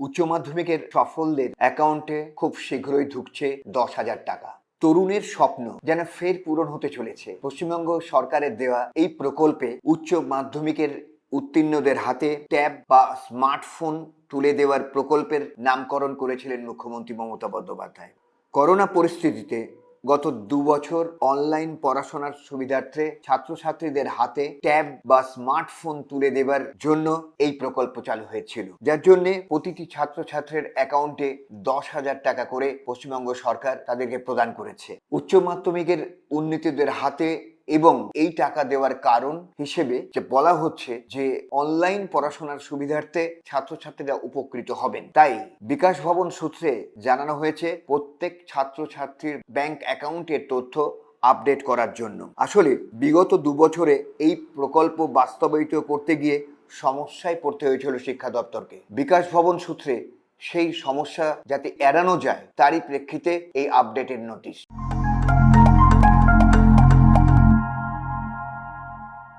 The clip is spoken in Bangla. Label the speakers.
Speaker 1: উচ্চ মাধ্যমিকের সফলদের অ্যাকাউন্টে খুব শীঘ্রই ঢুকছে 10,000 টাকা। তরুণের স্বপ্ন যেন ফের পূরণ হতে চলেছে। পশ্চিমবঙ্গ সরকারের দেওয়া এই প্রকল্পে উচ্চ মাধ্যমিকের উত্তীর্ণদের হাতে ট্যাব বা স্মার্টফোন তুলে দেওয়ার প্রকল্পের নামকরণ করেছিলেন মুখ্যমন্ত্রী মমতা বন্দ্যোপাধ্যায়। করোনা পরিস্থিতিতে গত 2 বছর অনলাইন পড়াশোনার সুবিধার্থে ছাত্রছাত্রীদের হাতে ট্যাব বা স্মার্টফোন তুলে দেবার জন্য এই প্রকল্প চালু হয়েছিল, যার জন্য প্রতিটি ছাত্রছাত্রীর অ্যাকাউন্টে 10,000 টাকা করে পশ্চিমবঙ্গ সরকার তাদেরকে প্রদান করেছে। উচ্চ মাধ্যমিকের উন্নীতদের হাতে এবং এই টাকা দেওয়ার কারণ হিসেবে যে বলা হচ্ছে যে অনলাইন পড়াশোনার সুবিধার্থে ছাত্রছাত্রীরা উপকৃত হবেন। তাই বিকাশ ভবন সূত্রে জানানো হয়েছে প্রত্যেক ছাত্রছাত্রীর ব্যাংক অ্যাকাউন্টের তথ্য আপডেট করার জন্য। আসলে বিগত 2 বছরে এই প্রকল্প বাস্তবায়িত করতে গিয়ে সমস্যায় পড়তে হয়েছিল শিক্ষা দপ্তরকে। বিকাশ ভবন সূত্রে সেই সমস্যা যাতে এড়ানো যায় তারই প্রেক্ষিতে এই আপডেটের নোটিশ।